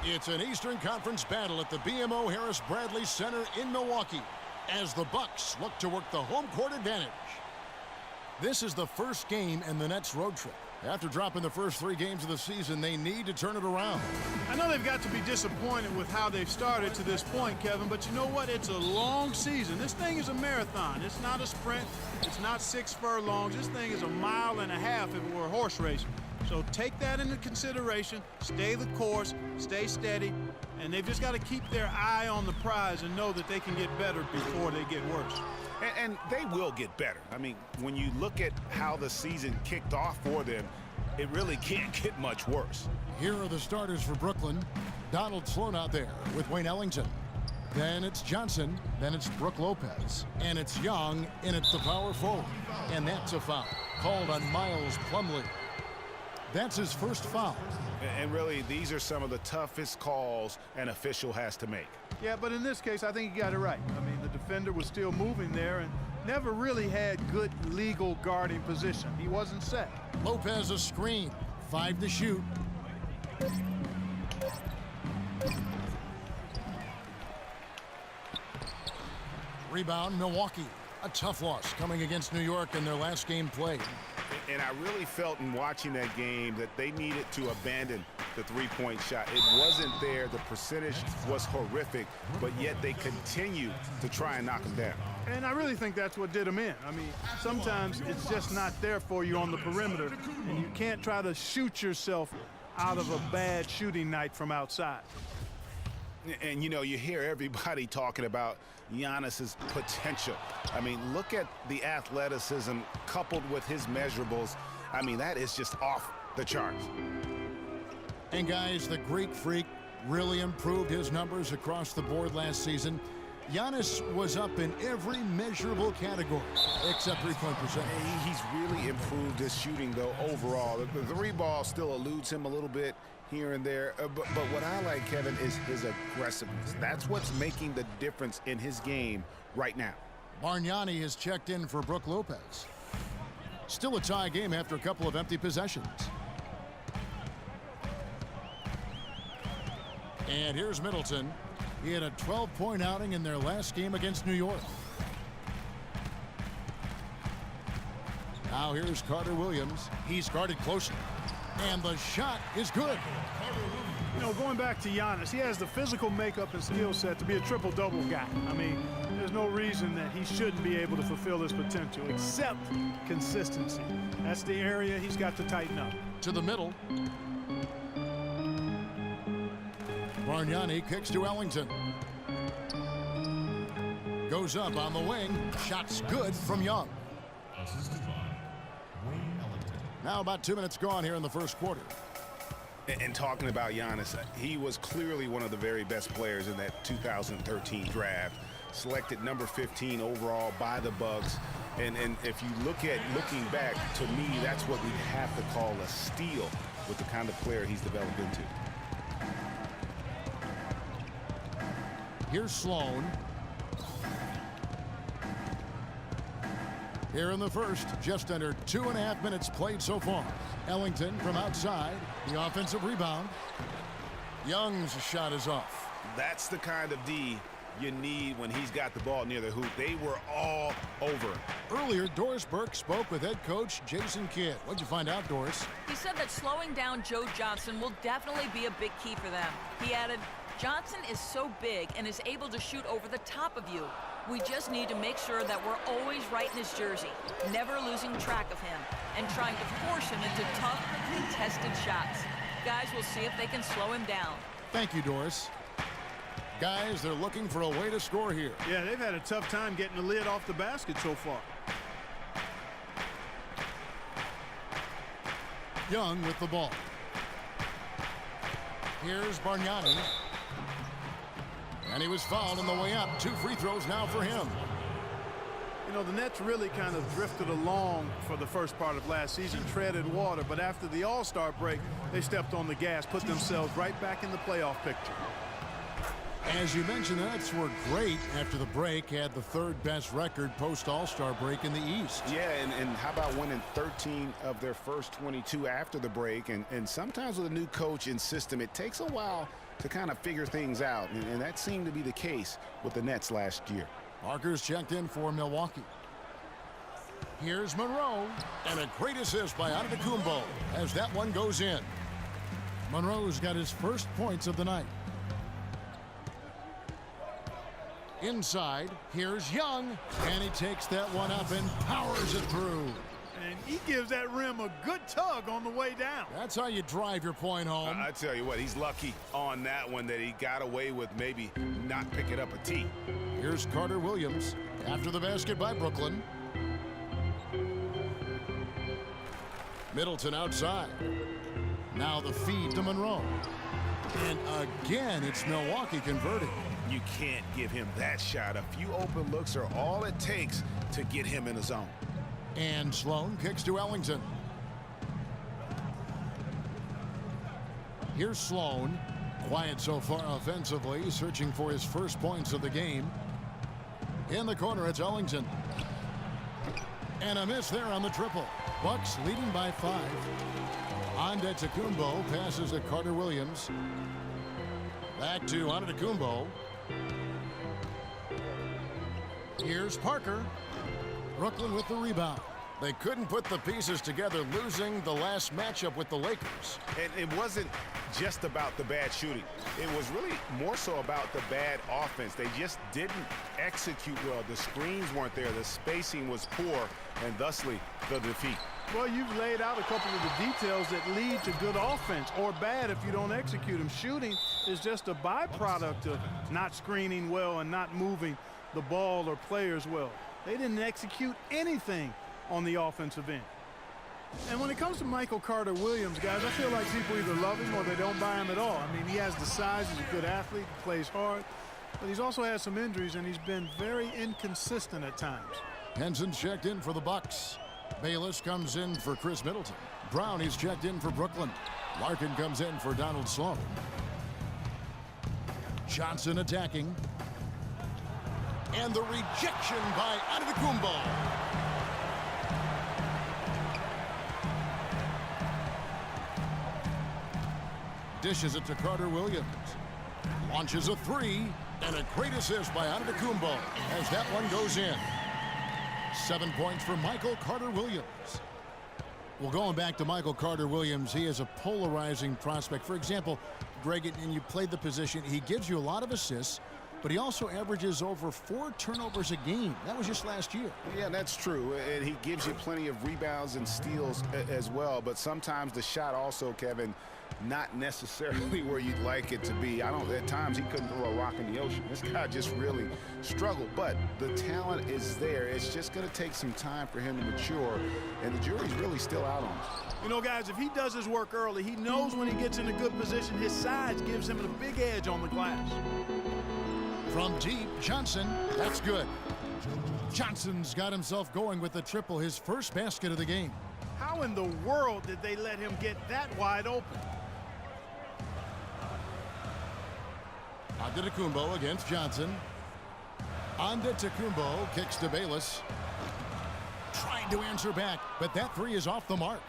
It's an Eastern Conference battle at the BMO Harris Bradley Center in Milwaukee as the Bucks look to work the home court advantage. This is the first game in the Nets road trip. After dropping the first 3 games of the season, they need to turn it around. I know they've got to be disappointed with how they've started to this point, Kevin, but you know what? It's a long season. This thing is a marathon. It's not a sprint. It's not 6 furlongs. This thing is a mile and a half if it were a horse race. So take that into consideration, stay the course, stay steady, and they've just got to keep their eye on the prize and know that they can get better before they get worse. And they will get better. I mean, when you look at how the season kicked off for them, it really can't get much worse. Here are the starters for Brooklyn. Donald Sloan out there with Wayne Ellington. Then it's Johnson. Then it's Brook Lopez. And it's Young in at the power forward. And that's a foul called on Miles Plumlee. That's his first foul. And really, these are some of the toughest calls an official has to make. Yeah, but in this case, I think he got it right. I mean, the defender was still moving there and never really had good legal guarding position. He wasn't set. Lopez a screen. 5 to shoot. Rebound, Milwaukee. A tough loss coming against New York in their last game played. And I really felt in watching that game that they needed to abandon the three-point shot. It wasn't there. The percentage was horrific, but yet they continue to try and knock them down. And I really think that's what did them in. I mean, sometimes it's just not there for you on the perimeter, and you can't try to shoot yourself out of a bad shooting night from outside. And, you know, you hear everybody talking about Giannis's potential. I mean, look at the athleticism coupled with his measurables. I mean, that is just off the charts. And, guys, the Greek Freak really improved his numbers across the board last season. Giannis was up in every measurable category except three-point percentage. He's really improved his shooting, though, overall. The three ball still eludes him a little bit here and there. But what I like, Kevin, is his aggressiveness. That's what's making the difference in his game right now. Bargnani has checked in for Brook Lopez. Still a tie game after a couple of empty possessions. And here's Middleton. He had a 12-point outing in their last game against New York. Now here's Carter Williams. He's guarded closely. And the shot is good. You know, going back to Giannis, he has the physical makeup and skill set to be a triple-double guy. I mean, there's no reason that he shouldn't be able to fulfill his potential, except consistency. That's the area he's got to tighten up. To the middle. Bargnani kicks to Ellington. Goes up on the wing. Shot's good from Young. Now about 2 minutes gone here in the first quarter. And talking about Giannis, he was clearly one of the very best players in that 2013 draft. Selected number 15 overall by the Bucks. And if you looking back, to me, that's what we'd have to call a steal with the kind of player he's developed into. Here's Sloan. Here in the first, just under 2.5 minutes played so far. Ellington from outside, the offensive rebound. Young's shot is off. That's the kind of D you need when he's got the ball near the hoop. They were all over. Earlier, Doris Burke spoke with head coach Jason Kidd. What'd you find out, Doris? He said that slowing down Joe Johnson will definitely be a big key for them. He added, Johnson is so big and is able to shoot over the top of you. We just need to make sure that we're always right in his jersey, never losing track of him, and trying to force him into tough, contested shots. Guys, we'll see if they can slow him down. Thank you, Doris. Guys, they're looking for a way to score here. Yeah, they've had a tough time getting the lid off the basket so far. Young with the ball. Here's Bargnani. And he was fouled on the way up. 2 free throws now for him. You know, the Nets really kind of drifted along for the first part of last season, treaded water, but after the All-Star break, they stepped on the gas, put themselves right back in the playoff picture. As you mentioned, the Nets were great after the break, had the third best record post-All-Star break in the East. Yeah, and how about winning 13 of their first 22 after the break? And sometimes with a new coach and system, it takes a while to kind of figure things out. And that seemed to be the case with the Nets last year. Parker's checked in for Milwaukee. Here's Monroe, and a great assist by Antetokounmpo as that one goes in. Monroe's got his first points of the night. Inside, here's Young, and he takes that one up and powers it through. And he gives that rim a good tug on the way down. That's how you drive your point home. I tell you what, he's lucky on that one that he got away with maybe not picking up a tee. Here's Carter Williams after the basket by Brooklyn. Middleton outside. Now the feed to Monroe. And again, it's Milwaukee converting. You can't give him that shot. A few open looks are all it takes to get him in the zone. And Sloan kicks to Ellington. Here's Sloan. Quiet so far offensively, searching for his first points of the game. In the corner, it's Ellington. And a miss there on the triple. Bucks leading by 5. Antetokounmpo passes to Carter Williams. Back to Antetokounmpo. Here's Parker. Brooklyn with the rebound. They couldn't put the pieces together, losing the last matchup with the Lakers. And it wasn't just about the bad shooting. It was really more so about the bad offense. They just didn't execute well. The screens weren't there. The spacing was poor, and thusly the defeat. Well, you've laid out a couple of the details that lead to good offense, or bad if you don't execute them. Shooting is just a byproduct of not screening well and not moving the ball or players well. They didn't execute anything on the offensive end. And when it comes to Michael Carter Williams, guys, I feel like people either love him or they don't buy him at all. I mean, he has the size, he's a good athlete, he plays hard, but he's also had some injuries, and he's been very inconsistent at times. Henson checked in for the Bucks. Bayless comes in for Chris Middleton. Brown, he's checked in for Brooklyn. Larkin comes in for Donald Sloan. Johnson attacking. And the rejection by Antetokounmpo. Dishes it to Carter Williams. Launches a three, and a great assist by Antetokounmpo as that one goes in. 7 points for Michael Carter Williams. Well, going back to Michael Carter Williams, he is a polarizing prospect. For example, Greg, and you played the position, he gives you a lot of assists, but he also averages over 4 turnovers a game. That was just last year. Yeah, that's true. And he gives you plenty of rebounds and steals as well. But sometimes the shot also, Kevin, not necessarily where you'd like it to be. At times he couldn't throw a rock in the ocean. This guy just really struggled. But the talent is there. It's just going to take some time for him to mature. And the jury's really still out on him. You know, guys, if he does his work early, he knows when he gets in a good position, his size gives him a big edge on the glass. From deep, Johnson, that's good. Johnson's got himself going with the triple, his first basket of the game. How in the world did they let him get that wide open? Antetokounmpo against Johnson. Antetokounmpo kicks to Bayless. Trying to answer back, but that three is off the mark.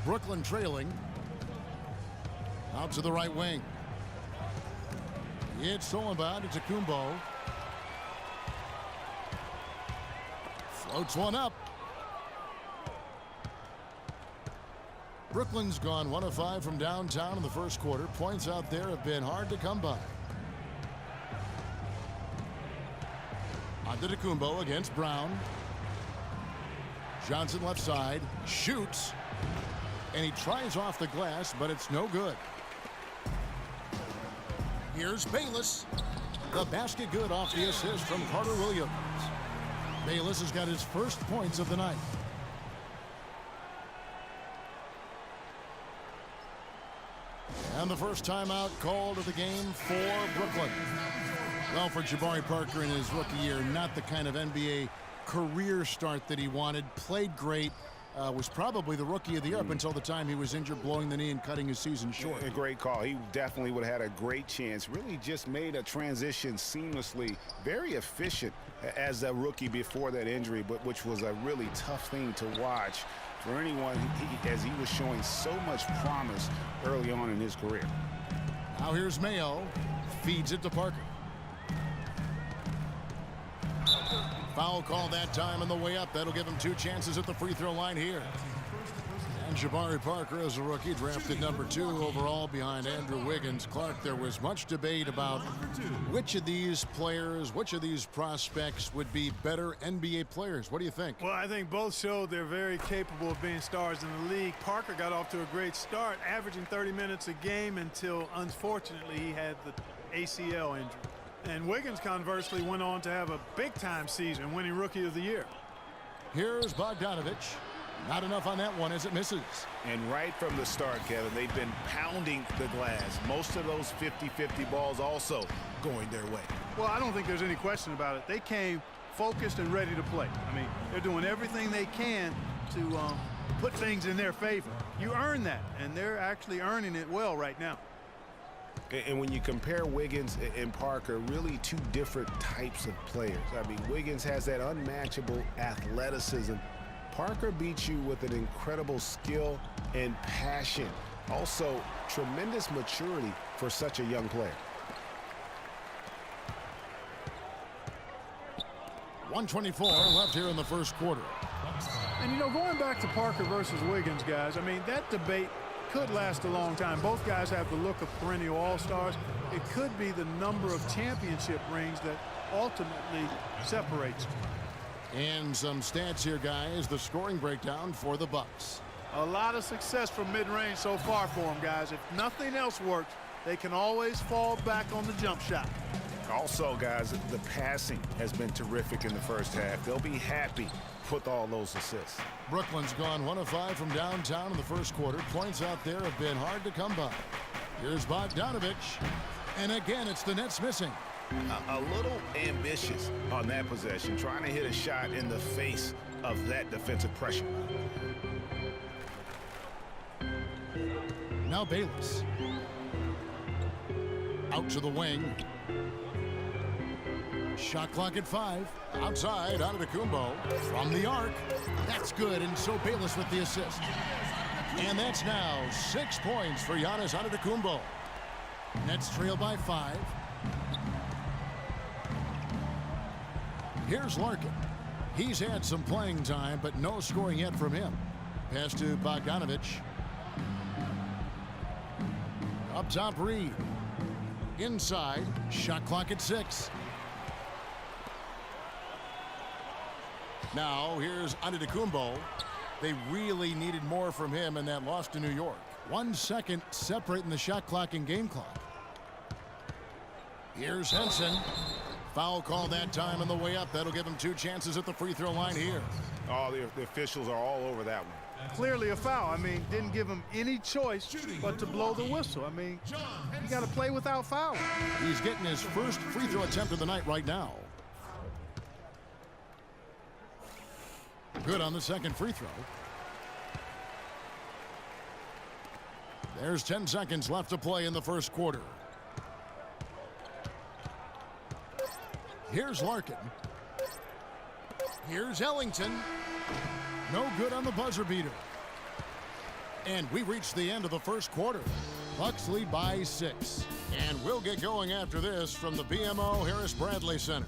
Brooklyn trailing. Out to the right wing. It's stolen by Antetokounmpo. Floats one up. Brooklyn's gone 1 of 5 from downtown in the first quarter. Points out there have been hard to come by. Antetokounmpo against Brown. Johnson left side. Shoots. And he tries off the glass, but it's no good. Here's Bayless. The basket good off the assist from Carter Williams. Bayless has got his first points of the night. And the first timeout called of the game for Brooklyn. Well, for Jabari Parker in his rookie year, not the kind of NBA career start that he wanted. Played great, was probably the Rookie of the Year up until the time he was injured, blowing the knee and cutting his season short. A great call. He definitely would have had a great chance. Really just made a transition seamlessly, very efficient as a rookie before that injury, but which was a really tough thing to watch for anyone, as he was showing so much promise early on in his career. Now here's Mayo, feeds it to Parker. Foul call that time on the way up. That'll give him 2 chances at the free throw line here. And Jabari Parker, as a rookie, drafted number 2 overall behind Andrew Wiggins. Clark, there was much debate about which of these players, which of these prospects would be better NBA players. What do you think? Well, I think both showed they're very capable of being stars in the league. Parker got off to a great start, averaging 30 minutes a game until, unfortunately, he had the ACL injury. And Wiggins, conversely, went on to have a big-time season, winning Rookie of the Year. Here's Bogdanovich. Not enough on that one as it misses. And right from the start, Kevin, they've been pounding the glass. Most of those 50-50 balls also going their way. Well, I don't think there's any question about it. They came focused and ready to play. I mean, they're doing everything they can to put things in their favor. You earn that, and they're actually earning it well right now. And when you compare Wiggins and Parker, really 2 different types of players. I mean, Wiggins has that unmatchable athleticism. Parker beats you with an incredible skill and passion. Also, tremendous maturity for such a young player. 124 left here in the first quarter. And, you know, going back to Parker versus Wiggins, guys, I mean, that debate could last a long time. Both guys have the look of perennial all-stars. It could be the number of championship rings that ultimately separates them. And some stats here, guys. The scoring breakdown for the Bucks. A lot of success from mid-range so far for them, guys. If nothing else works, they can always fall back on the jump shot. Also, guys, the passing has been terrific in the first half. They'll be happy with all those assists. Brooklyn's gone 1 of 5 from downtown in the first quarter. Points out there have been hard to come by. Here's Bogdanovich. And again, it's the Nets missing. A little ambitious on that possession, trying to hit a shot in the face of that defensive pressure. Now Bayless. Out to the wing. Shot clock at 5. Outside, Antetokounmpo from the arc. That's good, and so Bayless with the assist. And that's now 6 points for Giannis Antetokounmpo. Nets trail by 5. Here's Larkin. He's had some playing time, but no scoring yet from him. Pass to Bogdanovich. Up top, Reed. Inside, shot clock at 6. Now, here's Antetokounmpo. They really needed more from him in that loss to New York. 1 second separating the shot clock and game clock. Here's Henson. Foul call that time on the way up. That'll give him 2 chances at the free throw line here. Oh, the officials are all over that one. Clearly a foul. I mean, didn't give him any choice but to blow the whistle. I mean, you got to play without fouling. He's getting his first free throw attempt of the night right now. Good on the second free throw. There's 10 seconds left to play in the first quarter. Here's Larkin. Here's Ellington. No good on the buzzer beater. And we reached the end of the first quarter. Bucks lead by 6. And we'll get going after this from the BMO Harris Bradley Center.